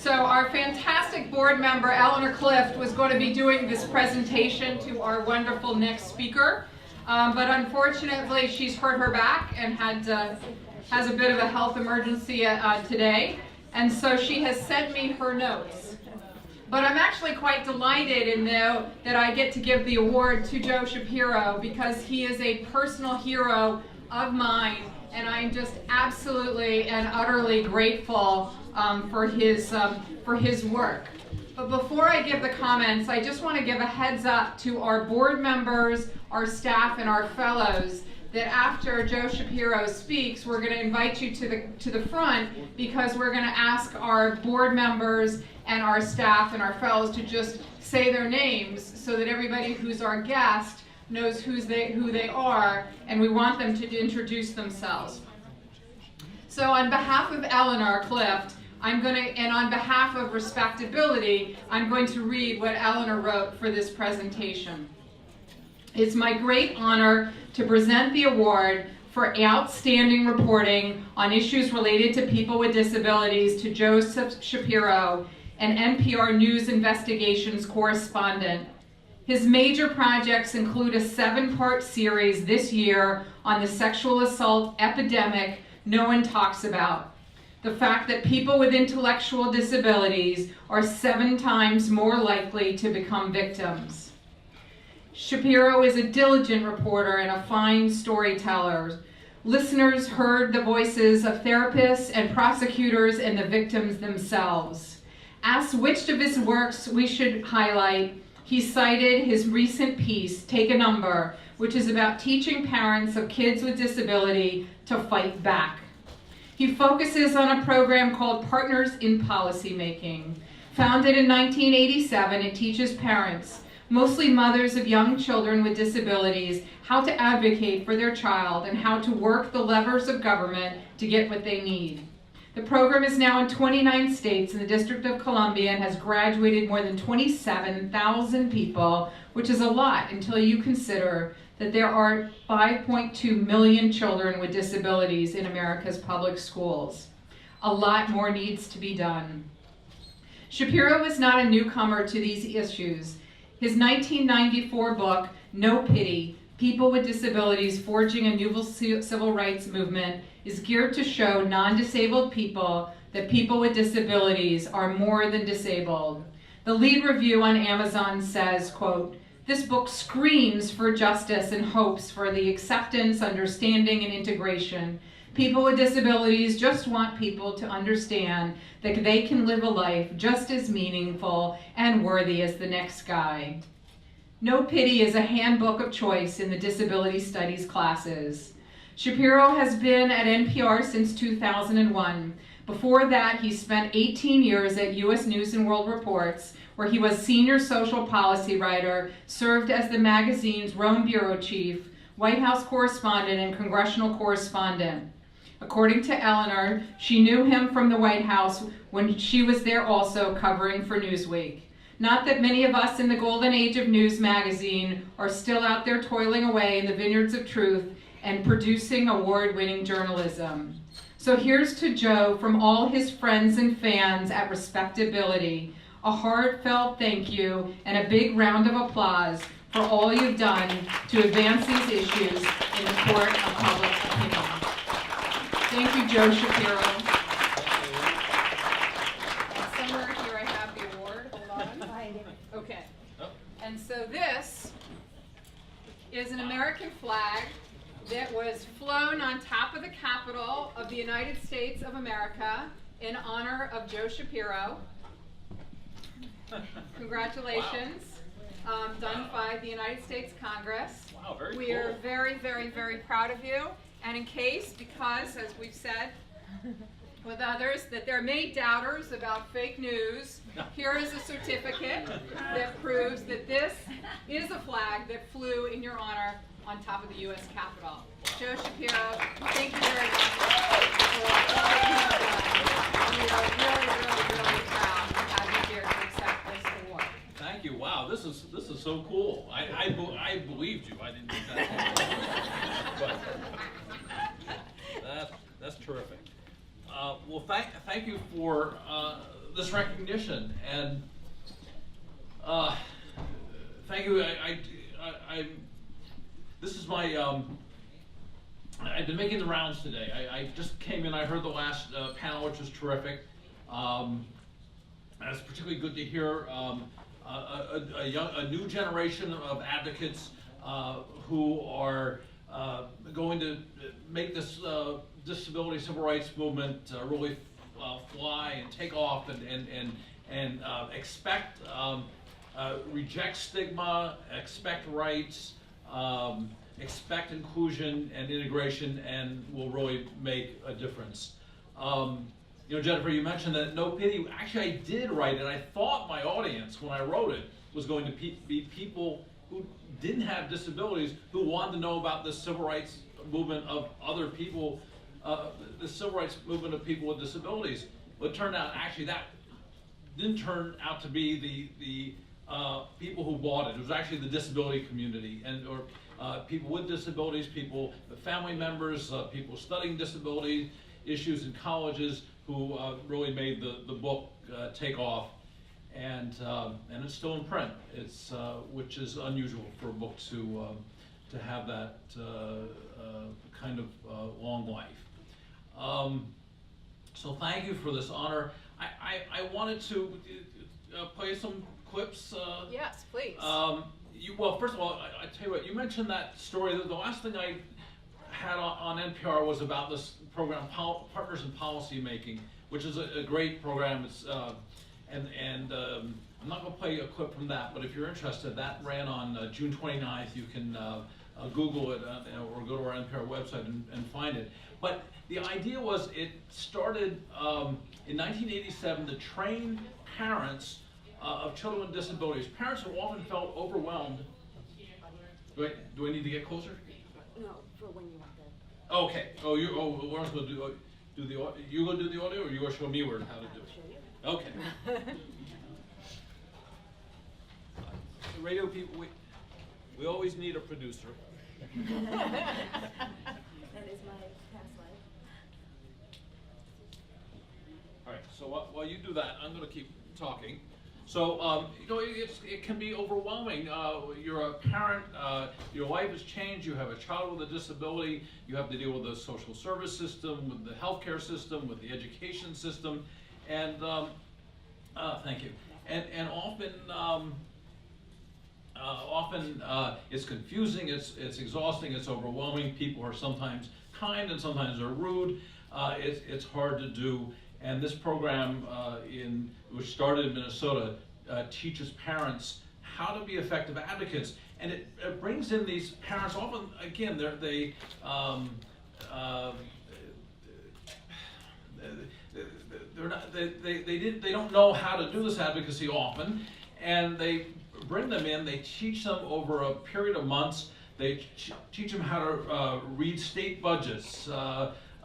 So our fantastic board member, Eleanor Clift, was going to be doing this presentation to our wonderful next speaker. But unfortunately, she's hurt her back and has a bit of a health emergency today. And so she has sent me her notes. But I'm actually quite delighted in know that I get to give the award to Joe Shapiro because he is a personal hero of mine. And I'm just absolutely and utterly grateful for his work. But before I give the comments, I just want to give a heads up to our board members, our staff, and our fellows that after Joe Shapiro speaks, we're going to invite you to the front because we're going to ask our board members and our staff and our fellows to just say their names so that everybody who's our guest knows who they are, and we want them to introduce themselves. So on behalf of Eleanor Clift, and on behalf of Respectability, I'm going to read what Eleanor wrote for this presentation. It's my great honor to present the award for outstanding reporting on issues related to people with disabilities to Joe Shapiro, an NPR News Investigations correspondent. His major projects include a 7-part series this year on the sexual assault epidemic no one talks about. The fact that people with intellectual disabilities are 7 times more likely to become victims. Shapiro is a diligent reporter and a fine storyteller. Listeners heard the voices of therapists and prosecutors and the victims themselves. Asked which of his works we should highlight, he cited his recent piece, Take a Number, which is about teaching parents of kids with disability to fight back. He focuses on a program called Partners in Policymaking. Founded in 1987, it teaches parents, mostly mothers of young children with disabilities, how to advocate for their child and how to work the levers of government to get what they need. The program is now in 29 states in the District of Columbia and has graduated more than 27,000 people, which is a lot until you consider that there are 5.2 million children with disabilities in America's public schools. A lot more needs to be done. Shapiro is not a newcomer to these issues. His 1994 book, No Pity, People with Disabilities Forging a New Civil Rights Movement, is geared to show non-disabled people that people with disabilities are more than disabled. The lead review on Amazon says, quote, "This book screams for justice and hopes for the acceptance, understanding, and integration. People with disabilities just want people to understand that they can live a life just as meaningful and worthy as the next guy." No Pity is a handbook of choice in the disability studies classes. Shapiro has been at NPR since 2001. Before that, he spent 18 years at U.S. News and World Reports, where he was senior social policy writer, served as the magazine's Rome bureau chief, White House correspondent, and congressional correspondent. According to Eleanor, she knew him from the White House when she was there also covering for Newsweek. Not that many of us in the golden age of news magazine are still out there toiling away in the vineyards of truth and producing award-winning journalism. So here's to Joe from all his friends and fans at Respectability. A heartfelt thank you and a big round of applause for all you've done to advance these issues in the court of public opinion. Thank you, Joe Shapiro. Somewhere here I have the award. Hold on. Okay. And so this is an American flag that was flown on top of the Capitol of the United States of America in honor of Joe Shapiro. Congratulations. Wow. Done by the United States Congress. Wow, very cool. We are very, very, very proud of you. And in case, because as we've said with others, that there are many doubters about fake news, here is a certificate that proves that this is a flag that flew in your honor on top of the U.S. Capitol. Joe Shapiro, thank you very much for all that you have done. We are really, really, really proud to have you here to accept this award. Thank you. Wow, this is so cool. I believed you. I didn't think that. But that's terrific. Well, thank you for this recognition, and thank you. This is my. I've been making the rounds today. I just came in. I heard the last panel, which was terrific. It's particularly good to hear a new generation of advocates who are going to make this disability civil rights movement really fly and take off and expect, reject stigma, expect rights, expect inclusion and integration, and will really make a difference. You know, Jennifer, you mentioned that no pity. Actually, I did write it. I thought my audience, when I wrote it, was going to be people who didn't have disabilities, who wanted to know about the civil rights movement of other people, the civil rights movement of people with disabilities. But it turned out, actually, that didn't turn out to be the people who bought it. It was actually the disability community, or people with disabilities, people, family members, people studying disability issues in colleges, who really made the book take off, and it's still in print. It's which is unusual for a book to have that kind of long life. So thank you for this honor. I wanted to play some clips. Yes, please. Well, first of all, I tell you what, you mentioned that story. The last thing I had on NPR was about this program, Partners in Policy Making, which is a great program. It's I'm not going to play a clip from that, but if you're interested, that ran on June 29th. You can Google it or go to our NPR website and find it. But the idea was, it started in 1987 to train parents of children with disabilities. Parents who often felt overwhelmed. Do I need to get closer? No, for when you want that. Okay. We're not going to do the audio. You going to do the audio, or you going to show me how to do it? Okay. Radio people, we always need a producer. That is my past life. All right. So while you do that, I'm going to keep talking. So you know, it can be overwhelming. You're a parent. Your life has changed. You have a child with a disability. You have to deal with the social service system, with the healthcare system, with the education system, and thank you. And often it's confusing. It's exhausting. It's overwhelming. People are sometimes kind and sometimes they're rude. It's hard to do. And this program, which started in Minnesota, teaches parents how to be effective advocates, and it brings in these parents. Often, again, they don't know how to do this advocacy often, and they bring them in. They teach them over a period of months. They teach them how to read state budgets.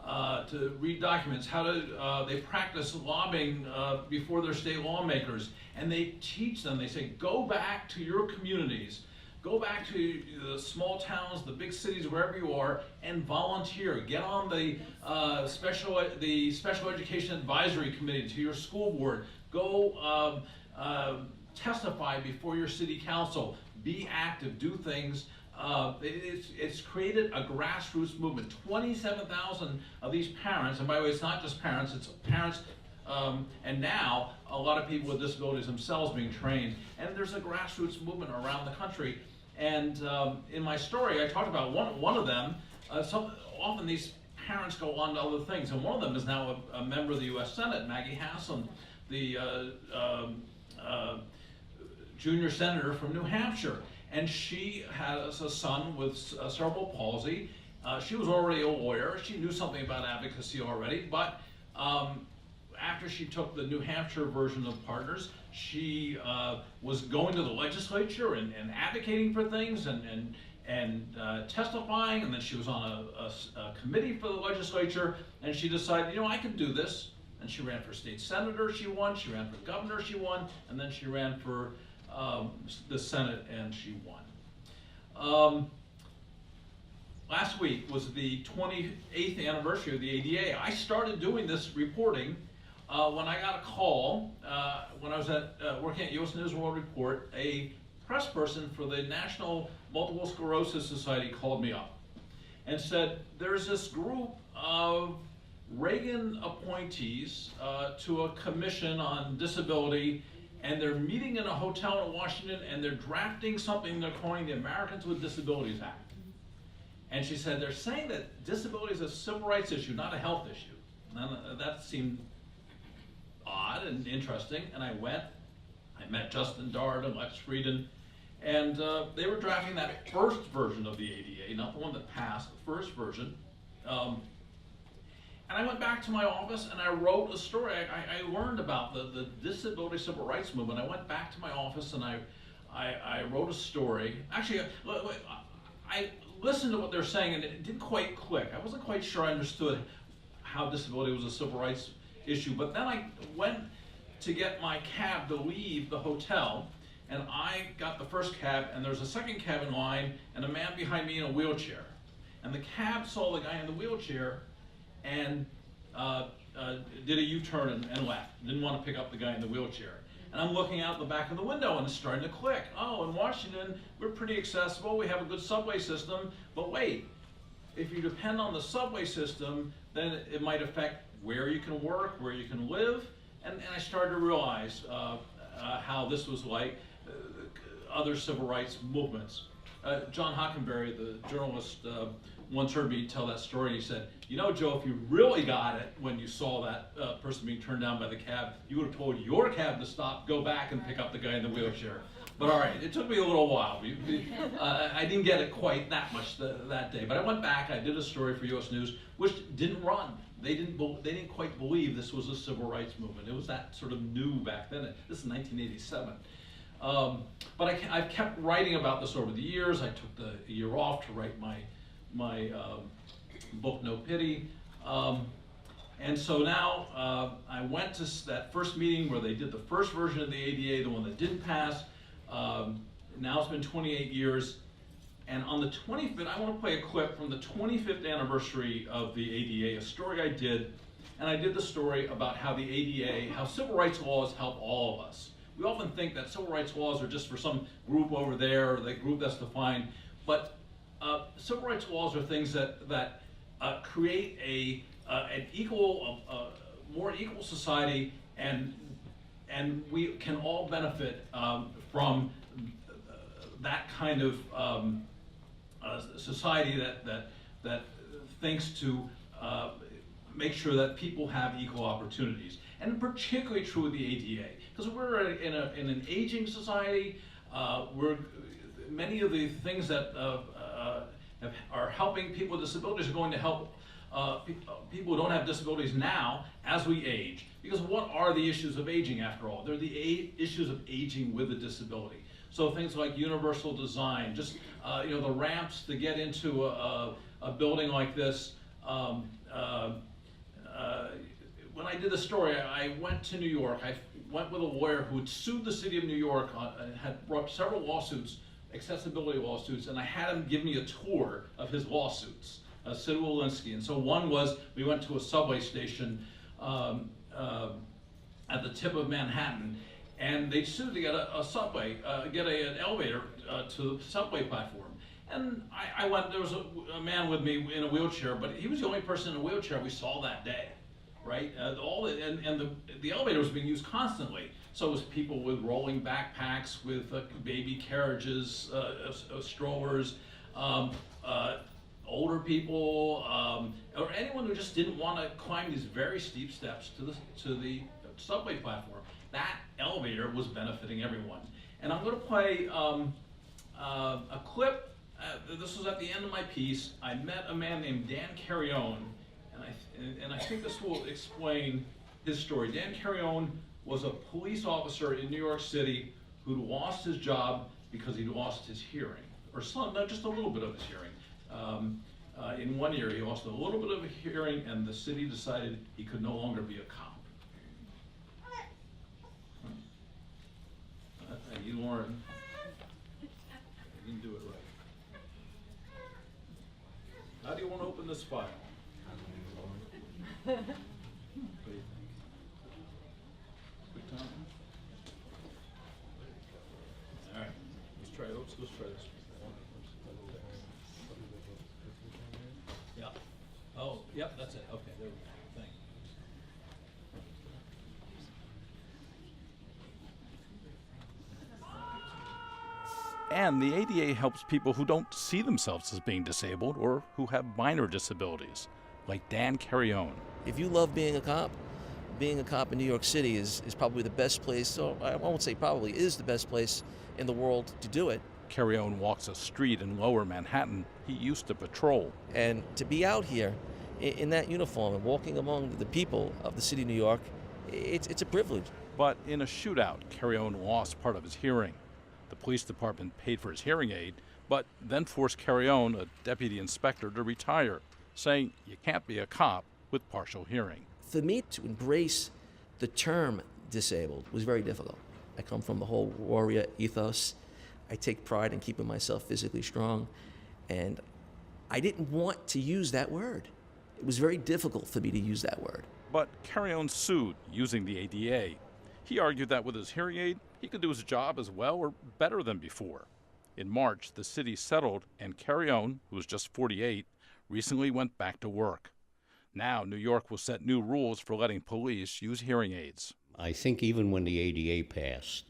To read documents, they practice lobbying before their state lawmakers, and they teach them, they say, go back to your communities, go back to the small towns, the big cities, wherever you are, and volunteer. Get on the special education advisory committee to your school board. Go testify before your city council. Be active, do things. It's created a grassroots movement. 27,000 of these parents, and by the way, it's not just parents, it's parents, and now a lot of people with disabilities themselves being trained. And there's a grassroots movement around the country. And in my story, I talked about one of them. Often these parents go on to other things, and one of them is now a member of the U.S. Senate, Maggie Haslam, the junior senator from New Hampshire. And she has a son with cerebral palsy. She was already a lawyer. She knew something about advocacy already, but after she took the New Hampshire version of Partners, she was going to the legislature and advocating for things and testifying, and then she was on a committee for the legislature, and she decided, you know, I can do this. And she ran for state senator, she won. She ran for governor, she won. And then she ran for the Senate, and she won. last week was the 28th anniversary of the ADA. I started doing this reporting when I got a call when I was working at U.S. News and World Report. A press person for the National Multiple Sclerosis Society called me up and said, there's this group of Reagan appointees to a commission on disability, and they're meeting in a hotel in Washington, and they're drafting something they're calling the Americans with Disabilities Act. And she said, they're saying that disability is a civil rights issue, not a health issue. And that seemed odd and interesting, and I went. I met Justin Dard and Lex Frieden, and they were drafting that first version of the ADA, not the one that passed, the first version. And I went back to my office and I wrote a story. I learned about the disability civil rights movement. I went back to my office and I wrote a story. Actually, I listened to what they're saying and it didn't quite click. I wasn't quite sure I understood how disability was a civil rights issue. But then I went to get my cab to leave the hotel, and I got the first cab, and there's a second cab in line and a man behind me in a wheelchair. And the cab saw the guy in the wheelchair and did a U-turn and left. Didn't want to pick up the guy in the wheelchair. And I'm looking out the back of the window and it's starting to click. Oh, in Washington, we're pretty accessible. We have a good subway system. But wait, if you depend on the subway system, then it might affect where you can work, where you can live. And I started to realize how this was like other civil rights movements. John Hockenberry, the journalist, once heard me tell that story. He said, you know, Joe, if you really got it when you saw that person being turned down by the cab, you would have told your cab to stop, go back and pick up the guy in the wheelchair. But all right, it took me a little while. I didn't get it quite that much that day. But I went back, I did a story for U.S. News, which didn't run. They didn't quite believe this was a civil rights movement. It was that sort of new back then. This is 1987. But I've kept writing about this over the years. I took the year off to write my book, No Pity. And so now I went to that first meeting where they did the first version of the ADA, the one that didn't pass. Now it's been 28 years. And on the 25th, I want to play a clip from the 25th anniversary of the ADA, a story I did. And I did the story about how the ADA, how civil rights laws help all of us. We often think that civil rights laws are just for some group over there, or the group that's defined. But civil rights laws are things that create an equal, more equal society, and we can all benefit from that kind of society that thinks to make sure that people have equal opportunities, and particularly true with the ADA, because we're in an aging society. Many of the things that are helping people with disabilities are going to help people who don't have disabilities now as we age. Because what are the issues of aging after all? They're the issues of aging with a disability. So things like universal design, just the ramps to get into a building like this. When I did the story, I went to New York. I went with a lawyer who had sued the city of New York and had brought several lawsuits, accessibility lawsuits, and I had him give me a tour of his lawsuits, Sid Walensky. And so one was, we went to a subway station at the tip of Manhattan, and they sued to get a subway, an elevator to the subway platform. And I went, there was a man with me in a wheelchair, but he was the only person in a wheelchair we saw that day, right? The elevator was being used constantly. So it was people with rolling backpacks, with baby carriages, strollers, older people, or anyone who just didn't want to climb these very steep steps to the subway platform. That elevator was benefiting everyone. And I'm going to play a clip. This was at the end of my piece. I met a man named Dan Carrione, and I think this will explain his story. Dan Carrione was a police officer in New York City who'd lost his job because he'd lost his hearing, or not just a little bit of his hearing. In 1 year, he lost a little bit of hearing, and the city decided he could no longer be a cop. Thank you, Lauren. You didn't do it right. How do you want to open this file? What do you think? Good time? All right, let's try this. Yeah. Oh, yep, that's it. Okay, there we go. Thank you. And the ADA helps people who don't see themselves as being disabled or who have minor disabilities, like Dan Carrione. If you love being a cop in New York City is probably the best place, so I won't say probably, is the best place in the world to do it. Carrione walks a street in lower Manhattan he used to patrol. And to be out here in that uniform and walking among the people of the city of New York, it's a privilege. But in a shootout, Carrione lost part of his hearing. The police department paid for his hearing aid, but then forced Carrione, a deputy inspector, to retire, saying you can't be a cop with partial hearing. For me to embrace the term disabled was very difficult. I come from the whole warrior ethos. I take pride in keeping myself physically strong, and I didn't want to use that word. It was very difficult for me to use that word. But Carrione sued using the ADA. He argued that with his hearing aid, he could do his job as well or better than before. In March, the city settled, and Carrione, who was just 48, recently went back to work. Now, New York will set new rules for letting police use hearing aids. I think even when the ADA passed,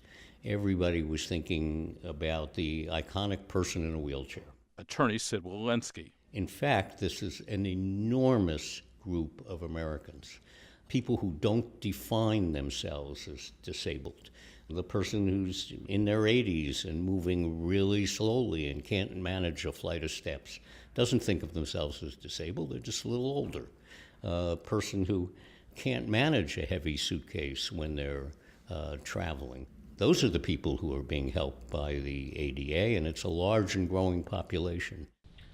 everybody was thinking about the iconic person in a wheelchair. Attorney Sid Walensky. In fact, this is an enormous group of Americans, people who don't define themselves as disabled. The person who's in their 80s and moving really slowly and can't manage a flight of steps doesn't think of themselves as disabled, they're just a little older. A person who can't manage a heavy suitcase when they're traveling. Those are the people who are being helped by the ADA, and it's a large and growing population.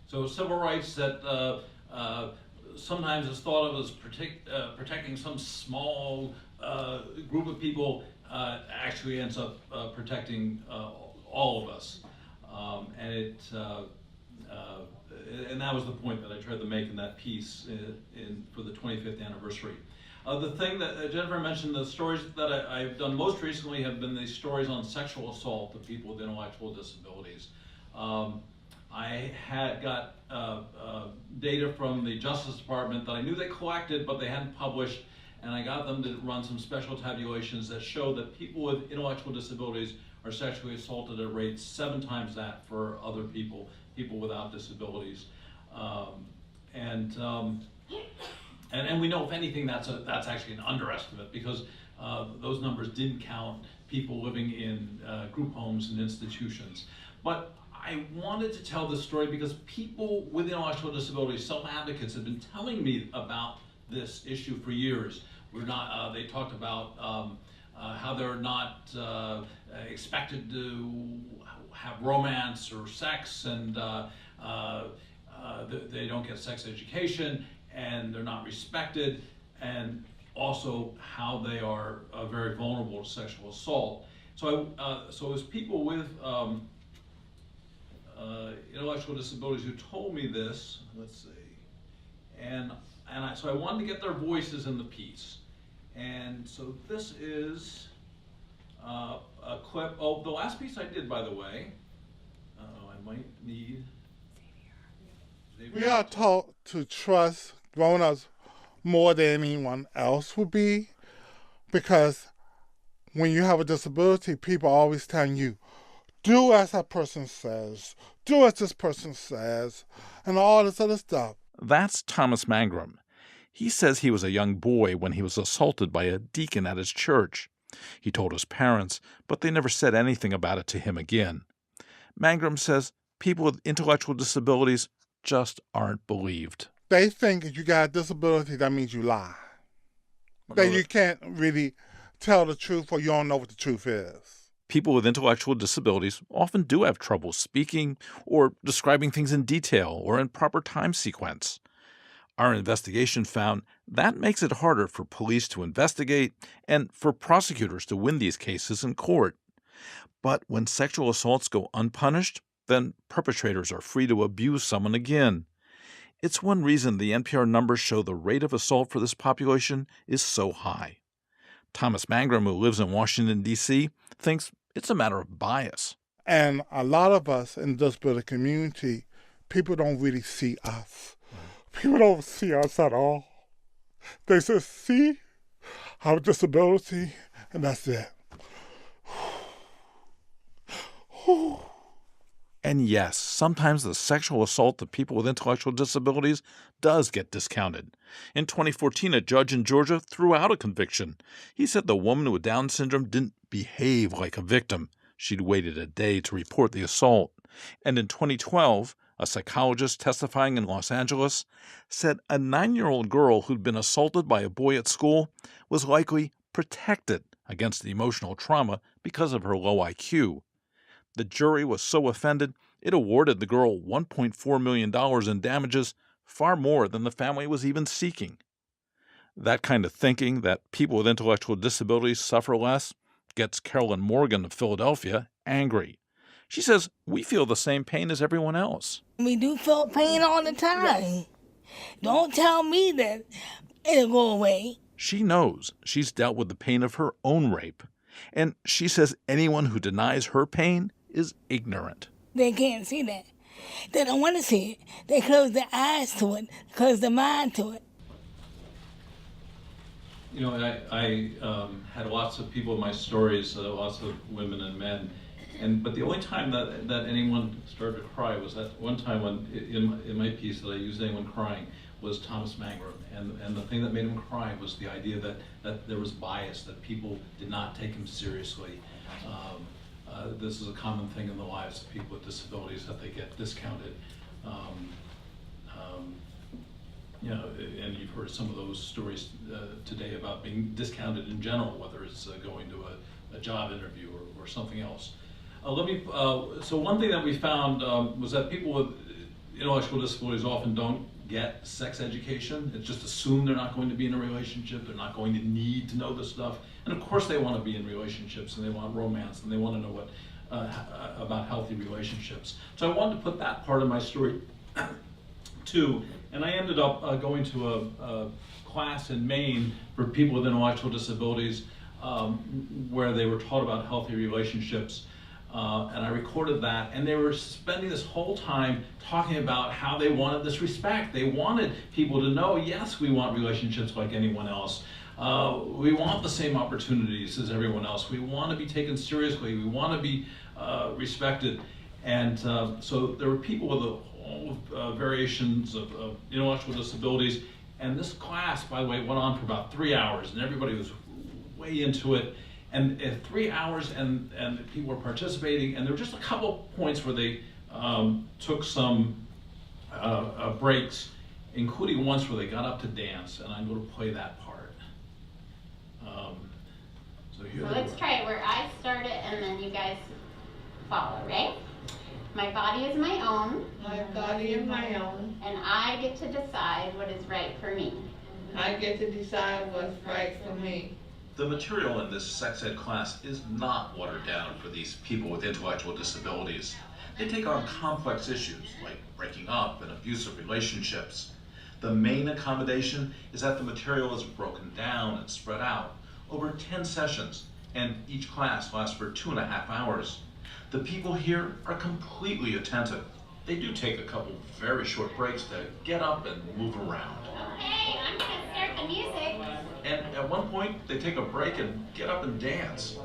So civil rights that sometimes is thought of as protecting some small group of people actually ends up protecting all of us. And that was the point that I tried to make in that piece for the 25th anniversary. The thing that Jennifer mentioned, the stories that I've done most recently have been these stories on sexual assault of people with intellectual disabilities. I had got data from the Justice Department that I knew they collected, but they hadn't published, and I got them to run some special tabulations that show that people with intellectual disabilities are sexually assaulted at rates 7 times that for other people without disabilities. And we know, if anything, that's actually an underestimate, because those numbers didn't count people living in group homes and institutions. But I wanted to tell this story because people with intellectual disabilities, self-advocates, have been telling me about this issue for years. They talked about how they're not expected to have romance or sex, and they don't get sex education, and they're not respected, and also how they are very vulnerable to sexual assault. So it was people with intellectual disabilities who told me this. Let's see, so I wanted to get their voices in the piece, and so this is a clip. Oh, the last piece I did, by the way. I might need. We are taught to trust grown-ups more than anyone else would be, because when you have a disability, people are always telling you, do as that person says, do as this person says, and all this other stuff. That's Thomas Mangrum. He says he was a young boy when he was assaulted by a deacon at his church. He told his parents, but they never said anything about it to him again. Mangrum says people with intellectual disabilities just aren't believed. They think if you got a disability, that means you lie. That you can't really tell the truth, or you don't know what the truth is. People with intellectual disabilities often do have trouble speaking or describing things in detail or in proper time sequence. Our investigation found that makes it harder for police to investigate and for prosecutors to win these cases in court. But when sexual assaults go unpunished, then perpetrators are free to abuse someone again. It's one reason the NPR numbers show the rate of assault for this population is so high. Thomas Mangrum, who lives in Washington, D.C., thinks it's a matter of bias. And a lot of us in the disability community, people don't really see us. People don't see us at all. They just see our disability, and that's it. And yes, sometimes the sexual assault of people with intellectual disabilities does get discounted. In 2014, a judge in Georgia threw out a conviction. He said the woman with Down syndrome didn't behave like a victim. She'd waited a day to report the assault. And in 2012, a psychologist testifying in Los Angeles said a 9-year-old girl who'd been assaulted by a boy at school was likely protected against the emotional trauma because of her low IQ. The jury was so offended, it awarded the girl $1.4 million in damages, far more than the family was even seeking. That kind of thinking, that people with intellectual disabilities suffer less, gets Carolyn Morgan of Philadelphia angry. She says, we feel the same pain as everyone else. We do feel pain all the time. Yes. Don't tell me that it'll go away. She knows she's dealt with the pain of her own rape, and she says anyone who denies her pain is ignorant. They can't see that. They don't want to see it. They close their eyes to it, close their mind to it. You know, I had lots of people in my stories, lots of women and men, but the only time that anyone started to cry was that one time when in my piece that I used anyone crying was Thomas Mangrum, and the thing that made him cry was the idea that there was bias, that people did not take him seriously. This is a common thing in the lives of people with disabilities, that they get discounted. You know, and you've heard some of those stories today about being discounted in general, whether it's going to a job interview or something else. So one thing that we found was that people with intellectual disabilities often don't get sex education. It's just assumed they're not going to be in a relationship, they're not going to need to know this stuff. And of course they want to be in relationships, and they want romance, and they want to know what about healthy relationships. So I wanted to put that part of my story too. And I ended up going to a class in Maine for people with intellectual disabilities where they were taught about healthy relationships. And I recorded that, and they were spending this whole time talking about how they wanted this respect. They wanted people to know, yes, we want relationships like anyone else. We want the same opportunities as everyone else. We want to be taken seriously. We want to be respected. And so there were people with all variations of intellectual disabilities. And this class, by the way, went on for about 3 hours, and everybody was way into it. And 3 hours, and people were participating, and there were just a couple points where they took some breaks, including once where they got up to dance, and I'm going to play that part. So let's try it where I start it, and then you guys follow, right? My body is my own. My body is my own. And I get to decide what is right for me. I get to decide what's right for me. The material in this sex ed class is not watered down for these people with intellectual disabilities. They take on complex issues like breaking up and abusive relationships. The main accommodation is that the material is broken down and spread out over 10 sessions, and each class lasts for 2.5 hours. The people here are completely attentive. They do take a couple very short breaks to get up and move around. Okay, I'm going to start the music. And at one point, they take a break and get up and dance.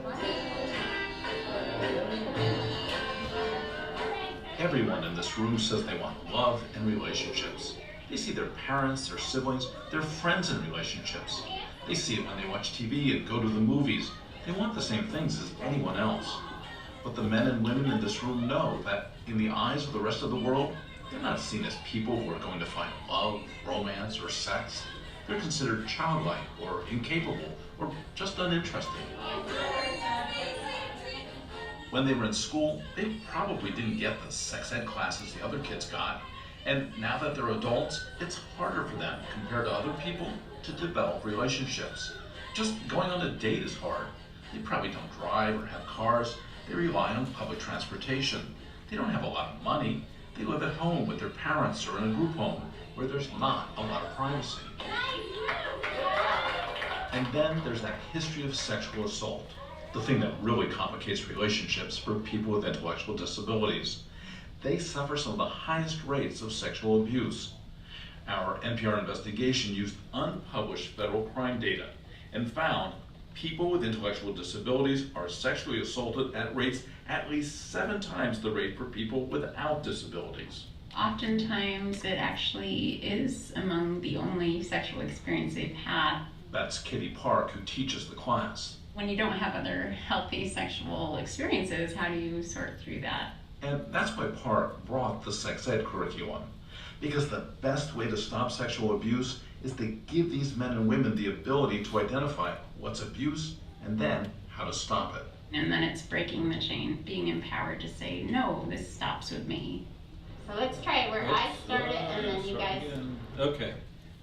Everyone in this room says they want love and relationships. They see their parents, their siblings, their friends in relationships. They see it when they watch TV and go to the movies. They want the same things as anyone else. But the men and women in this room know that in the eyes of the rest of the world, they're not seen as people who are going to find love, romance, or sex. They're considered childlike or incapable or just uninterested. When they were in school, they probably didn't get the sex ed classes the other kids got. And now that they're adults, it's harder for them compared to other people to develop relationships. Just going on a date is hard. They probably don't drive or have cars. They rely on public transportation. They don't have a lot of money. They live at home with their parents or in a group home. where there's not a lot of privacy. And then there's that history of sexual assault, the thing that really complicates relationships for people with intellectual disabilities. They suffer some of the highest rates of sexual abuse. Our NPR investigation used unpublished federal crime data and found people with intellectual disabilities are sexually assaulted at rates at least 7 times the rate for people without disabilities. Oftentimes it actually is among the only sexual experience they've had. That's Kitty Park, who teaches the class. When you don't have other healthy sexual experiences, how do you sort through that? And that's why Park brought the sex ed curriculum. Because the best way to stop sexual abuse is to give these men and women the ability to identify what's abuse and then how to stop it. And then it's breaking the chain, being empowered to say, no, this stops with me. So let's try it where I start it and then you guys. Okay.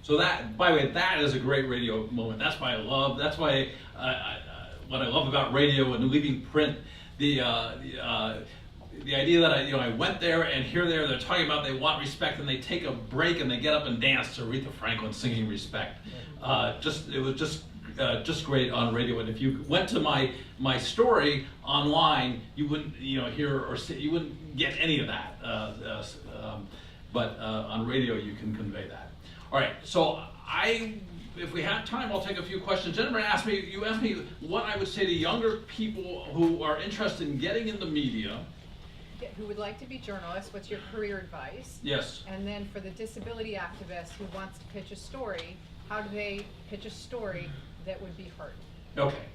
So that, by the way, that is a great radio moment. That's why I love, that's why what I love about radio and leaving print, the idea that I went there and here they're talking about they want respect and they take a break and they get up and dance to Aretha Franklin singing Respect. It was just great on radio. And if you went to my story online, you wouldn't hear or see, you wouldn't get any of that. But on radio you can convey that. All right, so if we have time, I'll take a few questions. Jennifer asked me what I would say to younger people who are interested in getting in the media. Who would like to be journalists, what's your career advice? Yes. And then for the disability activist who wants to pitch a story, how do they pitch a story that would be heard? Okay.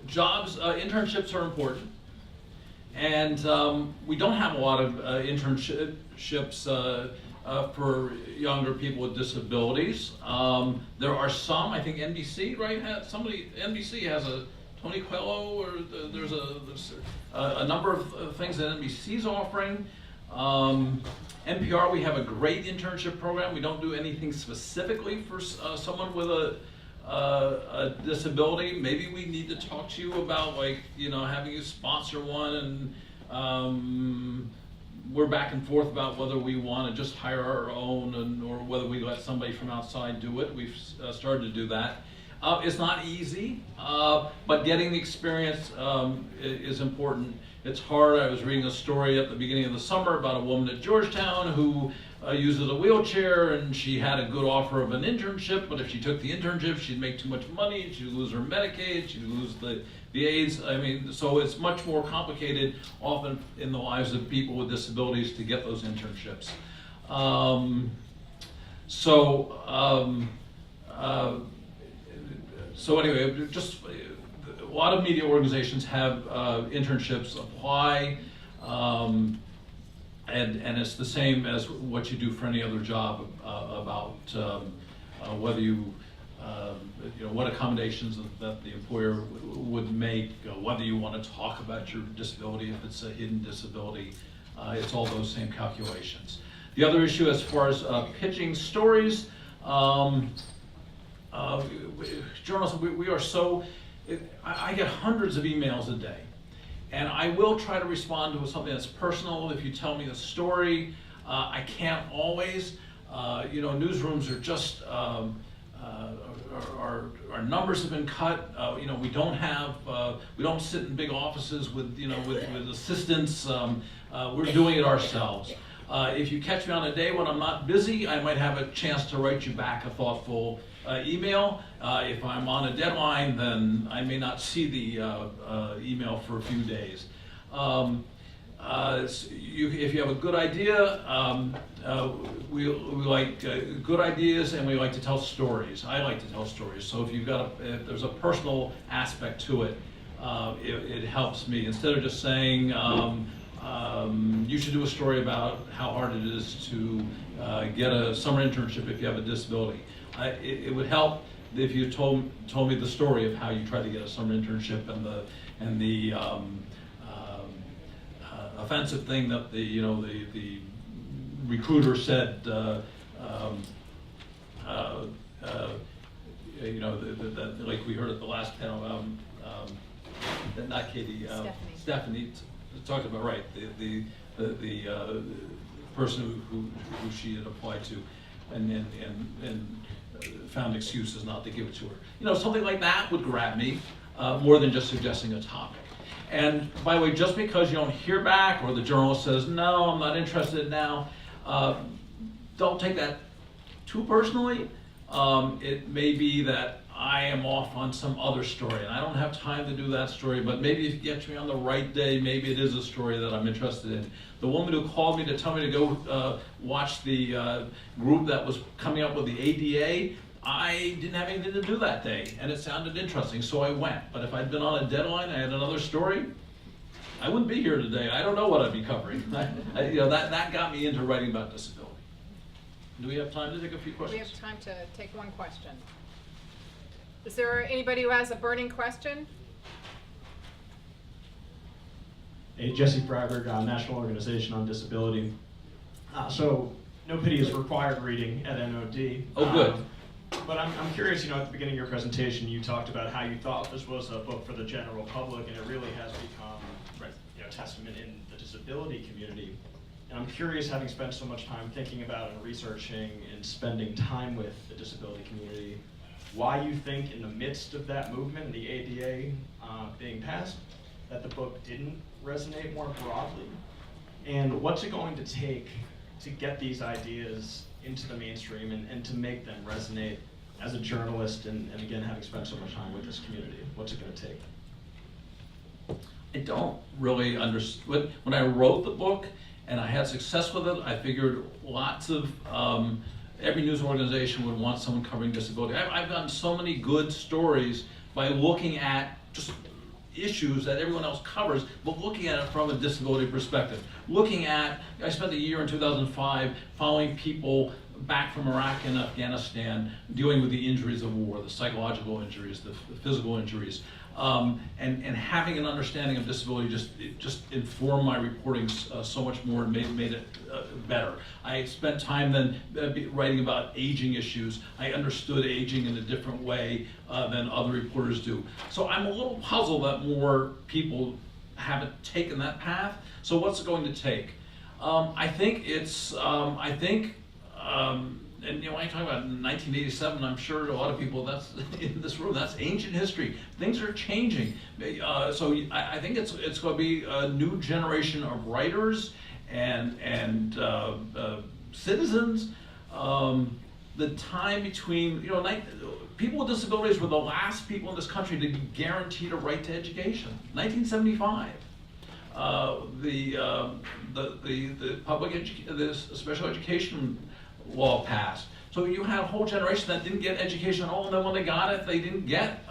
Jobs, internships are important. And we don't have a lot of internships for younger people with disabilities. There are some, I think NBC, right? NBC has a Tony Coelho, or there's a number of things that NBC's offering. NPR, we have a great internship program. We don't do anything specifically for someone with a disability. Maybe we need to talk to you about having you sponsor one, and we're back and forth about whether we want to just hire our own or whether we let somebody from outside do it. We've started to do that. It's not easy, but getting the experience is important. It's hard. I was reading a story at the beginning of the summer about a woman at Georgetown who uses a wheelchair, and she had a good offer of an internship, but if she took the internship, she'd make too much money, she'd lose her Medicaid, she'd lose the AIDS. I mean, so it's much more complicated often in the lives of people with disabilities to get those internships. So anyway, just a lot of media organizations have internships apply, and it's the same as what you do for any other job about whether you what accommodations that the employer would make, whether you want to talk about your disability if it's a hidden disability. It's all those same calculations. The other issue as far as pitching stories. Journalism, we are so, I get hundreds of emails a day, and I will try to respond to something that's personal if you tell me a story. I can't always, newsrooms are just, our numbers have been cut. We don't sit in big offices with assistants. We're doing it ourselves. If you catch me on a day when I'm not busy, I might have a chance to write you back a thoughtful email. If I'm on a deadline, then I may not see the email for a few days. If you have a good idea, we like good ideas, and we like to tell stories. I like to tell stories. So if there's a personal aspect to it, it helps me. Instead of just saying, you should do a story about how hard it is to get a summer internship if you have a disability. It would help if you told me the story of how you tried to get a summer internship and the offensive thing that the recruiter said. Like we heard at the last panel, not Katie, Stephanie talked about, right, the person who she had applied to, and found excuses not to give it to her. You know, something like that would grab me more than just suggesting a topic. And by the way, just because you don't hear back or the journalist says, no, I'm not interested now, don't take that too personally. It may be that I am off on some other story and I don't have time to do that story, but maybe if you get me on the right day, maybe it is a story that I'm interested in. The woman who called me to tell me to go watch the group that was coming up with the ADA, I didn't have anything to do that day, and it sounded interesting, so I went. But if I'd been on a deadline, I had another story, I wouldn't be here today. I don't know what I'd be covering. You know, that got me into writing about disability. Do we have time to take a few questions? We have time to take one question. Is there anybody who has a burning question? Hey, Jesse Freiberg, National Organization on Disability. So, No Pity is required reading at NOD. Oh, good. But I'm curious, you know, at the beginning of your presentation, you talked about how you thought this was a book for the general public, and it really has become, you know, testament in the disability community. And I'm curious, having spent so much time thinking about and researching and spending time with the disability community, why you think in the midst of that movement and the ADA being passed, that the book didn't resonate more broadly? And what's it going to take to get these ideas into the mainstream and to make them resonate as a journalist and again, having spent so much time with this community? What's it going to take? I don't really understand. When I wrote the book and I had success with it, I figured lots of, every news organization would want someone covering disability. I've gotten so many good stories by looking at just issues that everyone else covers, but looking at it from a disability perspective. I spent a year in 2005 following people back from Iraq and Afghanistan, dealing with the injuries of war, the psychological injuries, the physical injuries, and having an understanding of disability just informed my reporting so much more and made it better. I spent time then writing about aging issues. I understood aging in a different way than other reporters do. So I'm a little puzzled that more people haven't taken that path. So what's it going to take? I think it's, and you know, when I talk about 1987, I'm sure a lot of people that's in this room, that's ancient history. Things are changing. So I think it's going to be a new generation of writers and citizens. The time between, you know, people with disabilities were the last people in this country to be guaranteed a right to education. 1975. The special education law passed. So you had a whole generation that didn't get education at all, and then when they got it, they didn't get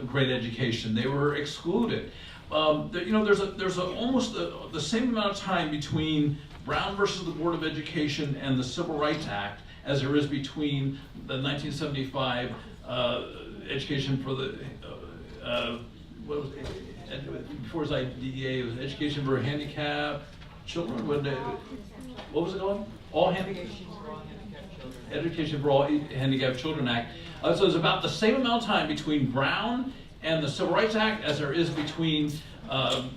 great education. They were excluded. You know, there's almost the same amount of time between Brown versus the Board of Education and the Civil Rights Act as there is between the 1975 education for the what was it? Before it was IDEA, it was Education for Handicapped Children. What was it called? All handicapped. Education for All Handicapped Children Act. So it's about the same amount of time between Brown and the Civil Rights Act as there is between the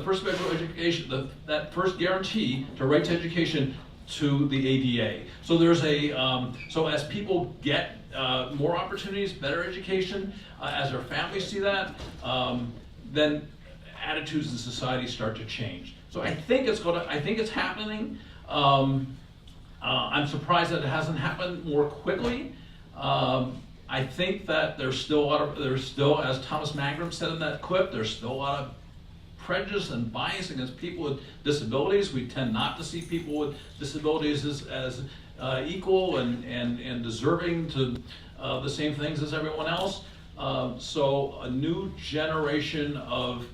first special education, that first guarantee to right to education to the ADA. So there's so as people get more opportunities, better education, as their families see that, then attitudes in society start to change. So I think it's happening. I'm surprised that it hasn't happened more quickly. I think that there's still, as Thomas Mangrum said in that clip, there's still a lot of prejudice and bias against people with disabilities. We tend not to see people with disabilities as equal and deserving to the same things as everyone else. So a new generation of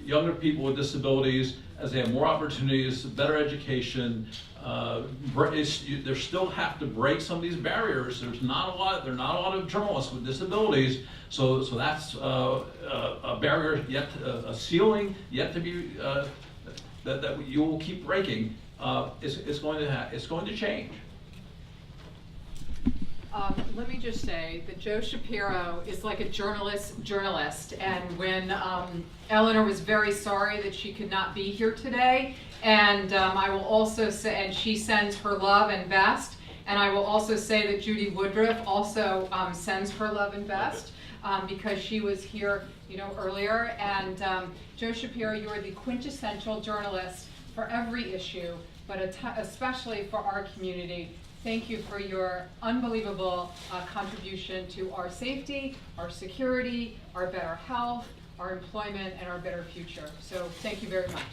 younger people with disabilities, as they have more opportunities, better education, they still have to break some of these barriers. There are not a lot of journalists with disabilities, so that's a barrier a ceiling yet to be that you will keep breaking. It's going to change. Let me just say that Joe Shapiro is like a journalist, and when Eleanor was very sorry that she could not be here today, and I will also say, and she sends her love and best, and I will also say that Judy Woodruff also sends her love and best because she was here, earlier. And Joe Shapiro, you are the quintessential journalist for every issue, but especially for our community. Thank you for your unbelievable contribution to our safety, our security, our better health, our employment, and our better future. So thank you very much.